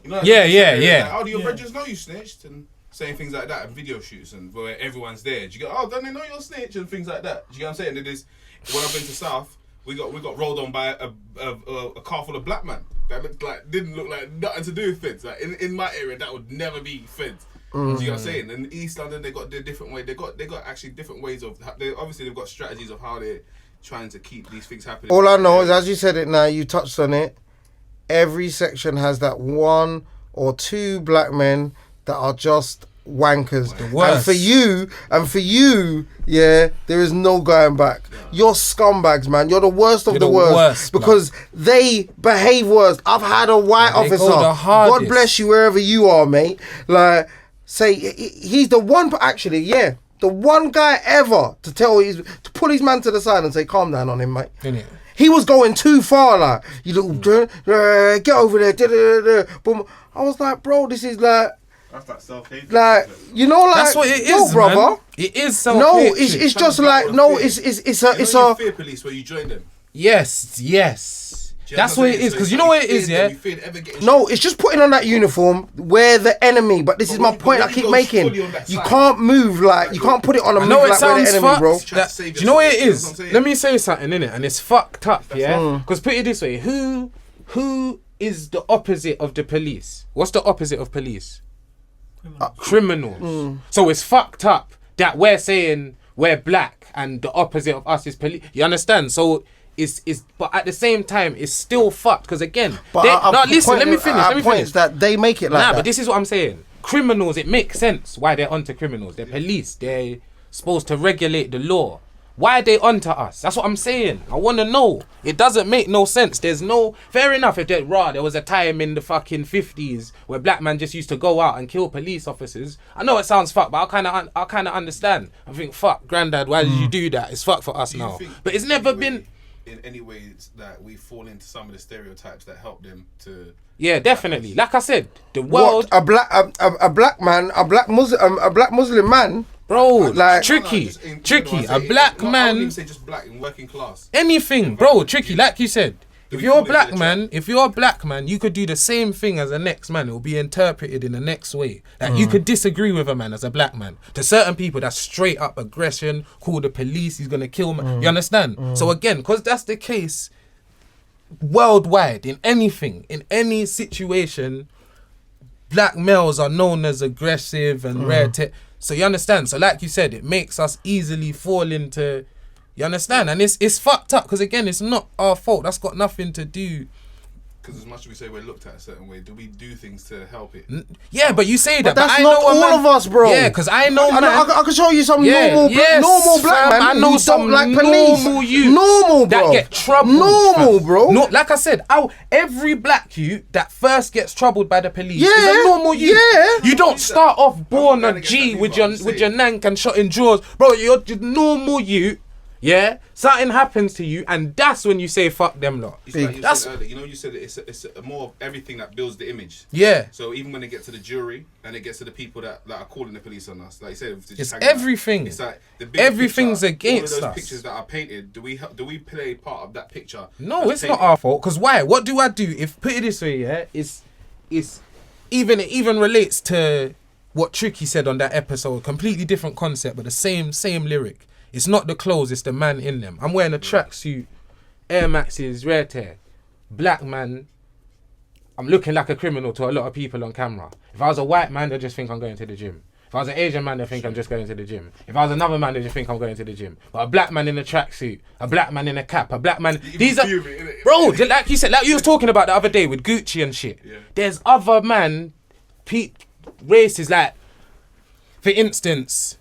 ends.
Yeah.
How do your brethren know you snitched? And saying things like that and video shoots and where everyone's there. Do you go, don't they know you're snitch and things like that? Do you get what I'm saying? It is, when I've been to South, we got rolled on by a car full of black men that didn't look like nothing to do with feds. Like in my area, that would never be feds. Do you know what I'm saying? In East London, they got their different way. They got actually different ways of. They've got strategies of how they're trying to keep these things happening.
All I know is, as you said it now, you touched on it. Every section has that one or two black men that are just wankers.
The worst.
And for you, yeah, there is no going back. Yeah. You're scumbags, man. You're the worst of the worst because they behave worse. I've had a white officer. God bless you wherever you are, mate. Like. Say he's the one, actually, the one guy ever to pull his man to the side and say, "Calm down on him, mate." He was going too far, like, you little get over there. But I was like, bro, this is like.
That's that self-hate.
Like, you know, like,
that's what it is,
brother.
Man. It is self-hate.
No, it's just like it's a
fear police where you join them.
Yes. That's what it is, because you know what it is, yeah?
No, it's just putting on that uniform, we're the enemy, but this is my point I keep making. You can't move like, you can't put it on a move like we're the enemy, bro.
Do you know what it is? Let me say something, innit? And it's fucked up, yeah? Because put it this way, who is the opposite of the police? What's the opposite of police? Criminals. So it's fucked up that we're saying we're black and the opposite of us is police. You understand? So... but at the same time, it's still fucked because again, listen. Let me finish.
That they make it like that.
But this is what I'm saying. Criminals, it makes sense why they're onto criminals. They're police. They're supposed to regulate the law. Why are they onto us? That's what I'm saying. I want to know. It doesn't make no sense. There's no... Fair enough if there was a time in the fucking 50s where black man just used to go out and kill police officers. I know it sounds fucked, but I kind of understand. I think, fuck, granddad, why did you do that? It's fucked for us now. But it's never been...
In any ways that we fall into some of the stereotypes that help them to...
Yeah, definitely. Like I said, the world...
What? A black man, a black Muslim man...
Bro,
like
tricky. A black man.
I wouldn't even say just black in working class.
Anything, bro, tricky. Like you said, if you're a black man, you could do the same thing as the next man. It will be interpreted in the next way. Like you could disagree with a man as a black man. To certain people, that's straight up aggression. Call the police. He's gonna kill man. You understand? So again, because that's the case worldwide in anything, in any situation, black males are known as aggressive and rare. So you understand? So like you said, it makes us easily fall into, you understand? And it's fucked up because again, it's not our fault. That's got nothing to do.
Because as much as we say we're looked at a certain way, do we do things to help it?
Yeah, but you say that.
But that's
I
not
know
all of us, bro.
Yeah, because I know
I can show you some normal black man.
I know some
like police.
normal youths
Normal, bro.
that get troubled.
Normal, bro.
No, like I said, every black youth that first gets troubled by the police is a normal youth.
Yeah.
You don't start off born a
going
G
against
with
that
your nank and shot in drawers, bro. You're just normal youth. Yeah, something happens to you, and that's when you say fuck them lot.
It's like you said earlier, you know, you said it's more of everything that builds the image.
Yeah.
So even when it gets to the jury and it gets to the people that are calling the police on us, like you said,
It's everything.
It's like the big
Everything's
picture,
against
all of those
us.
pictures that are painted. Do we play part of that picture?
No, it's not our fault. Because why? What do I do? If put it this way, yeah, it even relates to what Tricky said on that episode. Completely different concept, but the same lyric. It's not the clothes, it's the man in them. I'm wearing a tracksuit, Air Maxes, rare tear, black man. I'm looking like a criminal to a lot of people on camera. If I was a white man, they just think I'm going to the gym. If I was an Asian man, they think I'm just going to the gym. If I was another man, they just think I'm going to the gym. But a black man in a tracksuit, a black man in a cap, a black man... These are... Bro, like you said, like you was talking about the other day with Gucci and shit. Yeah. There's other races, like, for instance...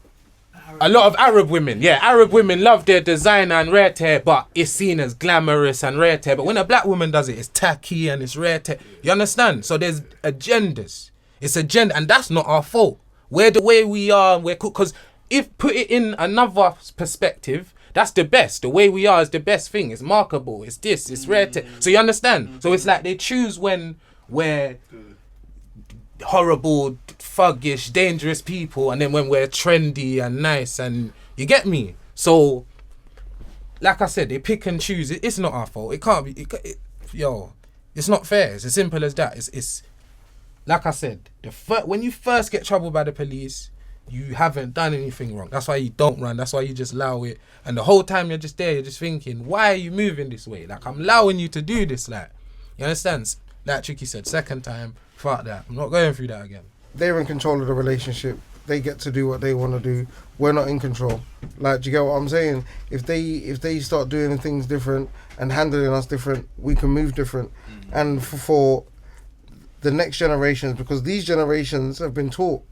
A lot of Arab women love their designer and rare tear, but it's seen as glamorous and rare tear. But when a black woman does it, it's tacky and it's rare tear. You understand? So there's agendas. It's agenda, and that's not our fault. We're the way we are. We're cool. Because if put it in another perspective, that's the best. The way we are is the best thing. It's markable. It's this. It's rare tear. So you understand? So it's like they choose when we're horrible, thuggish, dangerous people, and then when we're trendy and nice, and you get me. So, like I said, they pick and choose. It's not our fault. It can't be. It's not fair. It's as simple as that. It's like I said. When you first get troubled by the police, you haven't done anything wrong. That's why you don't run. That's why you just allow it. And the whole time you're just there, you're just thinking, why are you moving this way? Like, I'm allowing you to do this. Like, you understand? Like Tricky said, second time. Fuck that. I'm not going through that again.
They're in control of the relationship. They get to do what they want to do. We're not in control. Like, do you get what I'm saying? If they start doing things different and handling us different, we can move different. And for the next generations, because these generations have been taught,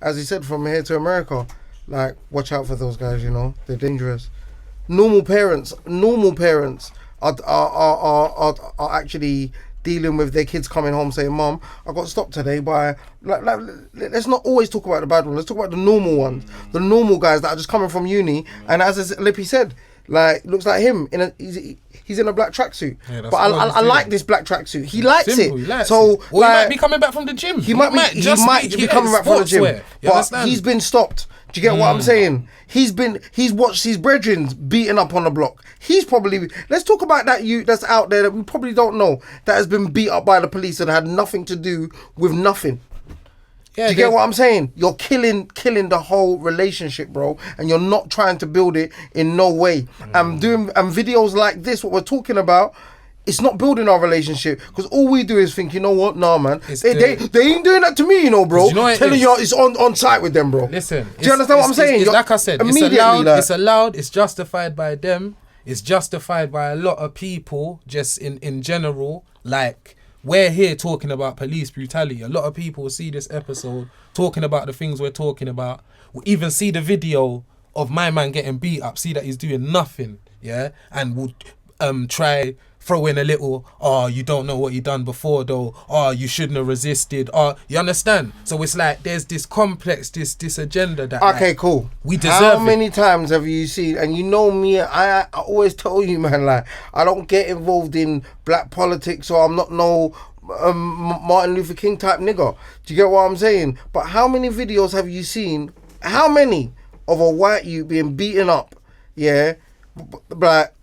as he said, from here to America, like, watch out for those guys, you know, they're dangerous. Normal parents are actually dealing with their kids coming home saying, Mum, I got stopped today by... let's not always talk about the bad ones. Let's talk about the normal ones. The normal guys that are just coming from uni. And as Lippy said, like, looks like him. He's in a black tracksuit. Yeah, but I like this black tracksuit. He likes it. He likes
so
it.
Or he might be coming back from the gym.
He might be coming back from the gym. But he's been stopped. Do you get what I'm saying? He's watched his brethren beaten up on the block. He's probably... Let's talk about that youth that's out there that we probably don't know, that has been beat up by the police and had nothing to do with nothing. Yeah, do you get what I'm saying? You're killing the whole relationship, bro, and you're not trying to build it in no way. Doing videos like this, what we're talking about, it's not building our relationship, because all we do is think, you know what, nah, man, they ain't doing that to me, you know, bro. You know telling you it's on site with them, bro.
Listen,
do you understand what I'm saying?
It's like I said, it's allowed, it's justified by them, it's justified by a lot of people, just in general. Like, we're here talking about police brutality. A lot of people see this episode talking about the things we're talking about. We even see the video of my man getting beat up, see that he's doing nothing, yeah, and would try throw in a little, oh, you don't know what you done before though, oh, you shouldn't have resisted, oh, you understand? So it's like there's this complex, this agenda that
Okay,
like,
cool.
we deserve
How many times have you seen, and you know me, I always tell you, man, like, I don't get involved in black politics, or I'm not no Martin Luther King type nigga. Do you get what I'm saying? But how many videos have you seen, how many of a white youth being beaten up, yeah, like,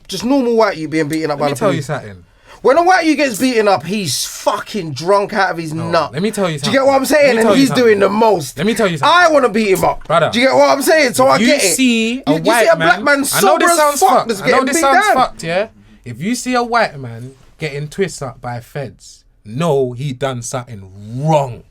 just normal white youth being beaten up by the police?
Let me tell you something.
When a white you gets beaten up, he's fucking drunk out of his nut.
Let me tell you something.
Do you get what I'm saying? And he's doing the most.
Let me tell you something.
I want to beat him up.
Brother.
Do you get what I'm saying? So I get it.
You see a
black man sober as fuck that's
I know
getting
this
beat
sounds
down.
fucked, yeah? If you see a white man getting twisted up by feds, know he done something wrong.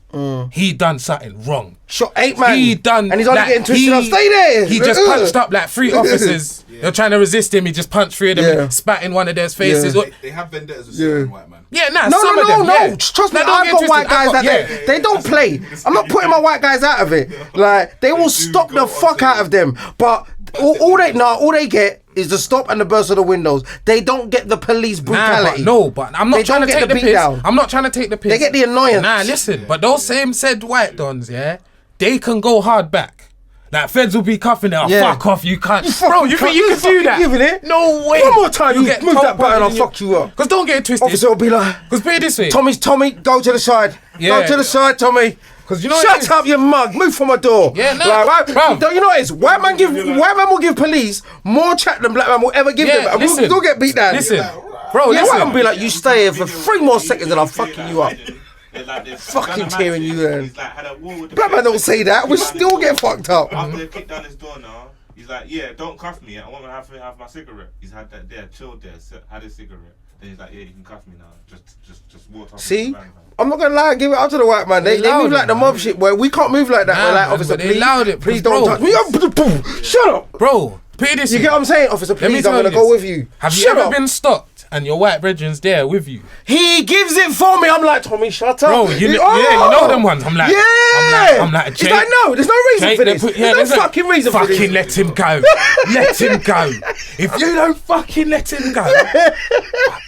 He done something wrong.
Shot 8 man.
He done,
and he's only
like,
getting twisted up. Stay there.
He just punched up like 3 officers. They're trying to resist him. He just punched 3 of them and spat in one of their faces.
Yeah.
They have vendettas with certain white man.
Yeah, nah,
No,
some of them, yeah.
Trust me,
Nah, don't
I've
get
got
twisted.
white guys that
yeah.
they don't play. I'm not putting my white guys out of it. Like, they will stop the fuck out of them. But all they get is the stop and the burst of the windows. They don't get the police brutality.
But I'm not
They
trying to
don't get
take
the
the
beat
piss.
down.
I'm not trying to take the piss.
They get the annoyance.
Nah, listen, but those same said white dons, yeah, they can go hard back. Like, feds will be cuffing it.
Yeah.
Fuck off, you can't.
Bro, you
think you can do that?
Giving it?
No way.
One more time, you
get
move that
top
button, I'll
in
fuck you up.
Because don't get it twisted.
Officer will be like,
Because put it this way.
Tommy, go to the side.
Yeah.
Go to the side, Tommy.
Because you know what it
Shut
is?
up, you mug. Move from my door.
Yeah, no,
Like,
bruv.
you know what it is? White man will give police more chat than black man will ever give them. And
listen.
we'll get beat down.
Listen. Bro,
Yeah,
listen.
white man be like, you stay here for 3 more seconds and I'm fucking you up. Fucking tearing you down. Black man don't say that. We still get fucked up.
After they kicked down his door now, he's like, yeah, don't cuff me. I want to have my cigarette. He's had that there, chilled there, had his cigarette. Then he's like, yeah, you can cuff me now. Just walk off.
See? I'm not gonna lie, give it up to the white man. They move like the mob shit, where we can't move like that. We're like, officer,
they allowed it,
please
bro.
don't touch me. Shut up.
Bro, put it this
You
way.
get what I'm saying? Officer,
Let me
please, I'm
tell
gonna
you
go
this.
with you.
Have you
Shut
ever
up.
been stopped and your white brethren's there with you?
He gives it for me. I'm like, Tommy, shut up.
Bro, you know them ones. I'm like,
yeah.
I'm like,
He's
Jake,
like, no, there's no reason
Jake,
for this. There's no fucking reason for this.
Fucking let him go. Let him go. If you don't fucking let him go.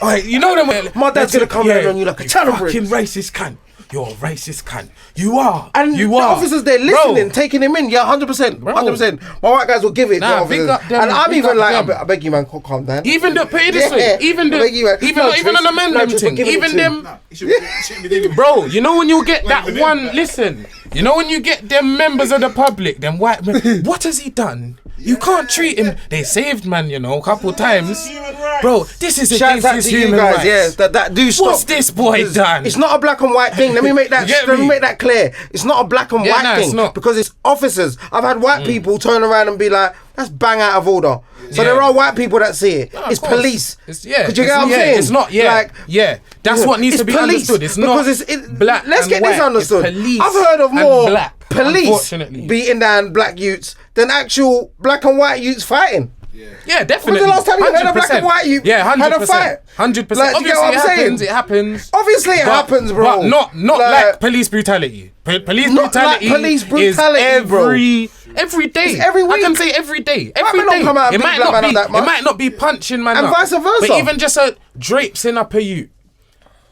Alright, you know them.
My dad's gonna come down on you like a channel brick.
Fucking racist cunt. You're a racist cunt. You are.
And
you
the
are.
officers there listening,
Bro.
taking him in. Yeah, 100%.
Bro.
100%. My white guys will give it.
Nah,
to
big
officers.
up them,
And I'm
big
even
up
like,
them.
I beg you, man, calm down.
Even the put it this way,
Yeah.
even the
I beg you, man.
even
No,
not even
Trace,
an amendment
no,
thing,
give it
even
to
them.
It shouldn't be dealing with
Bro, you know when you get that
even
one,
them.
listen, you know when you get them members of the public, them white men, what has he done? You can't treat him. They saved man, you know, a couple times. Bro, this is
Shout
against
out
his
to you
human
guys,
rights.
yeah, that do stop.
What's this boy done?
It's not a black and white thing. Let me make that.
You get
Let me
me?
make that clear. It's not a black and
Yeah,
white
nah,
thing
it's not.
because it's officers. I've had white people turn around and be like, "That's bang out of order." So
Yeah.
there are white people that see it.
Nah, of
It's
course.
police.
It's, yeah,
Could you
it's,
get what I'm
yeah,
saying?
It's not. Yeah,
Like,
yeah. That's what needs
it's
to be
police,
understood. It's
because
not black.
Let's
and
get
white.
this understood.
It's police
I've heard of
and
more
black,
police
unfortunately.
beating down black youths than actual black and white youths fighting.
Yeah, definitely.
When's the last time you had a black
100%.
and white youth
Yeah,
had a fight?
100%.
Like, do you get
Obviously,
what I'm
it happens.
saying?
It happens.
Obviously, it
But-
happens, bro.
But not like police brutality. Police
Not
brutality.
like police brutality,
is
bro.
every day.
It's every
I can
week.
say every day.
Black
Every
men don't
day.
come out and
It
beat
might
black
not
men
be.
up that much.
It might not be punching man
And
up.
vice versa.
But even just a drapesing up a you.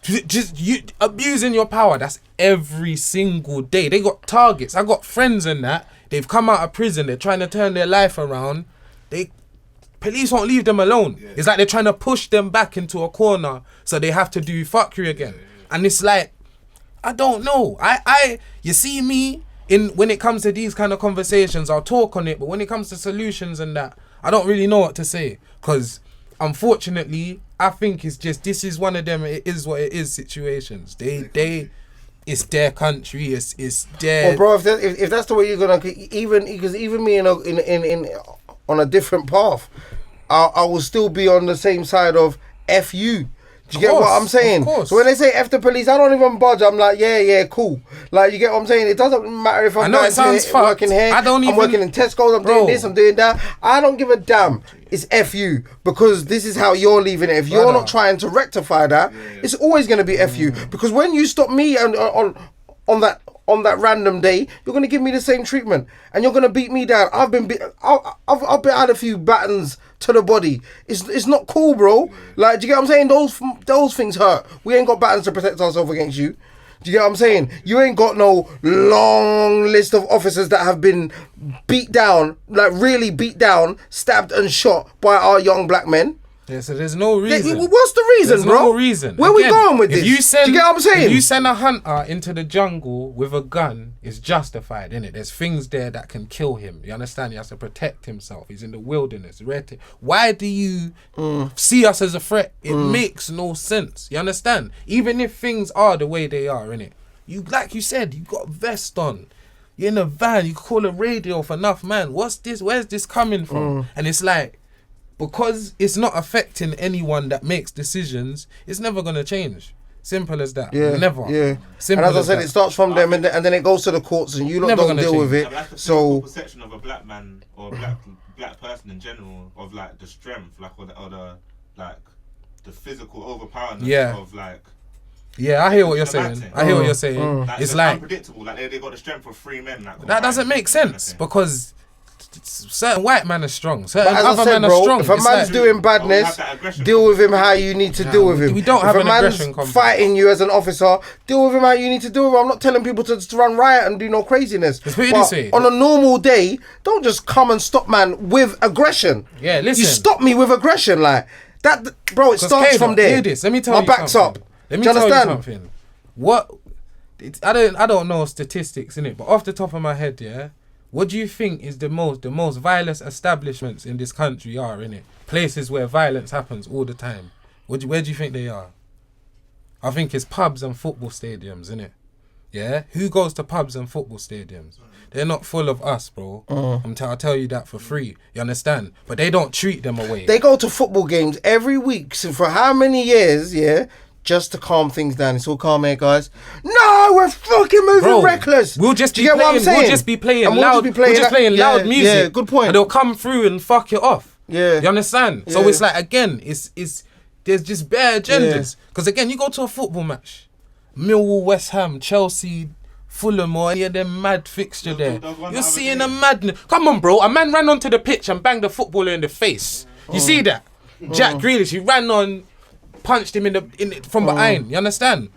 Just you abusing your power. That's every single day. They got targets. I got friends in that. They've come out of prison. They're trying to turn their life around. Police won't leave them alone. It's like they're trying to push them back into a corner, so they have to do fuckery again. And it's like, I don't know. You see me when it comes to these kind of conversations, I'll talk on it, but when it comes to solutions and that, I don't really know what to say. Because unfortunately, I think it's just, this is one of them, it is what it is situations. It's their country, it's their...
Well, bro, if that's the way you're gonna, even me in on a different path, I will still be on the same side of F you. Do you get what I'm saying?
Of course.
So when they say F the police, I don't even budge. I'm like, yeah, cool. Like, you get what I'm saying? It doesn't matter if I'm
I know it sounds fucked.
working here, I'm working in Tesco's, I'm doing this, I'm doing that. I don't give a damn. It's F you, because this is how you're leaving it. If you're not trying to rectify that, it's always going to be F you. Because when you stop me on on that random day, you're gonna give me the same treatment, and you're gonna beat me down. I've been had a few battens to the body. It's not cool, bro. Like, do you get what I'm saying? Those things hurt. We ain't got battens to protect ourselves against you. Do you get what I'm saying? You ain't got no long list of officers that have been beat down, like really beat down, stabbed and shot by our young black men.
Yeah, so there's no reason.
What's the reason,
There's
bro?
no reason.
Where
Again,
we going with this?
Do you
get what I'm saying?
If you send a hunter into the jungle with a gun, it's justified, innit? There's things there that can kill him. You understand? He has to protect himself. He's in the wilderness. Why do you see us as a threat? It makes no sense. You understand? Even if things are the way they are, innit? You, like you said, you got a vest on. You're in a van. You call a radio for enough, man. What's this? Where's this coming from? And it's like, because it's not affecting anyone that makes decisions, it's never going to change. Simple as that.
Yeah,
never.
Yeah.
Simple
and as I said,
that.
it starts from them, and then it goes to the courts, and you lot
Never
don't
gonna
deal
change.
with it.
And that's the
So
physical perception of a black man or a black person in general, of like the strength, like or the like the physical overpowerness of like.
Yeah, I hear what you're saying. I hear what you're saying.
Like,
It's like
unpredictable. Like they got the strength of 3 men. Like,
that doesn't make sense because certain white men are strong. Certain
But as
other
I said,
men are
bro,
strong.
if a
It's
man's
like,
doing badness, deal with him how you need to deal with him.
we don't
if
have
a
an
man's
aggression complex.
fighting you as an officer, deal with him how you need to deal with him. I'm not telling people to run riot and do no craziness.
Let's put it
But
this way.
on a normal day, don't just come and stop man with aggression.
Yeah, listen.
You stop me with aggression like that, bro. It starts
Kayla,
from there.
hear this. Let me tell
My
you
back's
something.
up.
Let me
Do you
tell
understand?
you something. I don't know statistics in it, but off the top of my head, yeah. What do you think is the most violent establishments in this country are, innit? Places where violence happens all the time. Where do you think they are? I think it's pubs and football stadiums, innit? Yeah? Who goes to pubs and football stadiums? They're not full of us, bro. I'll tell you that for free. You understand? But they don't treat them away.
They go to football games every week. So for how many years, yeah? Just to calm things down. It's all calm here, guys. No, we're fucking moving
Bro,
reckless.
We'll just
Do
be
you get
playing,
what I'm saying?
We'll just be playing
And
loud. Loud music.
Yeah, good point.
And they'll come through and fuck it off.
Yeah.
You understand? So
Yeah.
it's like, again, it's there's just bare agendas. Because again, you go to a football match, Millwall, West Ham, Chelsea, Fulham, or any of them mad fixture there. You're seeing a madness. Come on, bro. A man ran onto the pitch and banged the footballer in the face. You see that? Jack Grealish, he ran on, punched him from behind. You understand?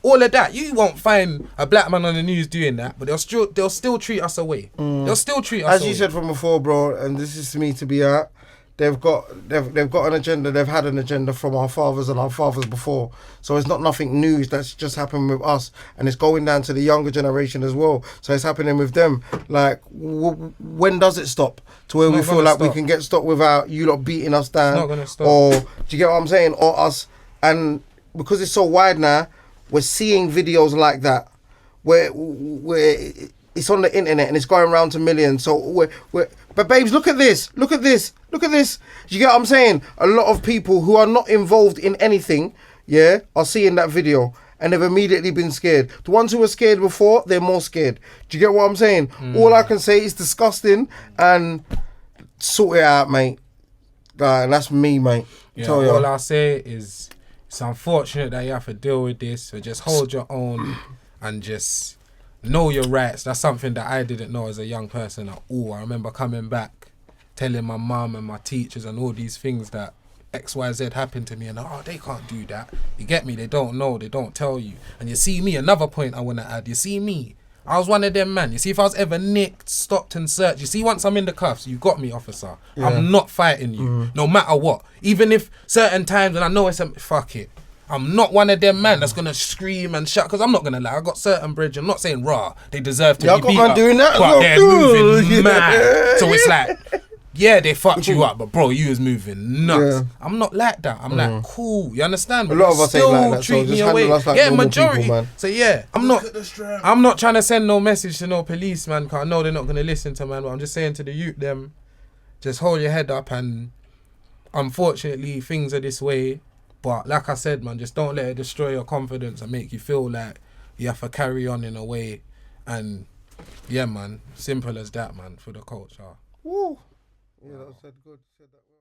All of that, you won't find a black man on the news doing that, but they'll still treat us away. They'll still treat us
As
away.
you said from before, bro, and this is me to be out. They've got an agenda. They've had an agenda from our fathers and our fathers before. So it's not nothing new that's just happened with us, and it's going down to the younger generation as well. So it's happening with them. Like, when does it stop? To where we feel like we can get stopped without you lot beating us down.
It's not gonna stop.
Or do you get what I'm saying? Or us, and because it's so wide now, we're seeing videos like that where it's on the internet and it's going around to millions. So but babes, look at this. Look at this. Look at this. Do you get what I'm saying? A lot of people who are not involved in anything, yeah, are seeing that video and they've immediately been scared. The ones who were scared before, they're more scared. Do you get what I'm saying? All I can say is disgusting and sort it out, mate. And that's me, mate.
Yeah,
Tell ya.
all I say is it's unfortunate that you have to deal with this, so just hold your own and just know your rights. That's something that I didn't know as a young person at all. I remember coming back, telling my mum and my teachers and all these things that XYZ happened to me, and they can't do that. You get me? They don't know, they don't tell you. And you see me, another point I want to add, you see me, I was one of them, man. You see, if I was ever nicked, stopped and searched, you see, once I'm in the cuffs, you got me, officer.
Yeah.
I'm not fighting you, no matter what. Even if certain times, and I know it's fuck it, I'm not one of them, man, that's going to scream and shout, because I'm not going to lie. I got certain bridge. I'm not saying raw. They deserve to be
got
beat
man
up,
doing that as
but
well.
they're moving
Yeah.
mad. So it's like, yeah, they fucked you up, but bro, you was moving nuts.
Yeah.
I'm not like that. I'm like, cool. You understand?
A lot of us ain't like that, so
treat
just
me
handle
away.
us like
Yeah,
normal
majority.
people, man.
So yeah, I'm not trying to send no message to no police, man, because I know they're not going to listen to, man. But I'm just saying to the youth, them, just hold your head up. And unfortunately, things are this way. But like I said, man, just don't let it destroy your confidence and make you feel like you have to carry on in a way. And yeah, man, simple as that, man, for the culture.
Woo. Yeah, that was said good. Said that well.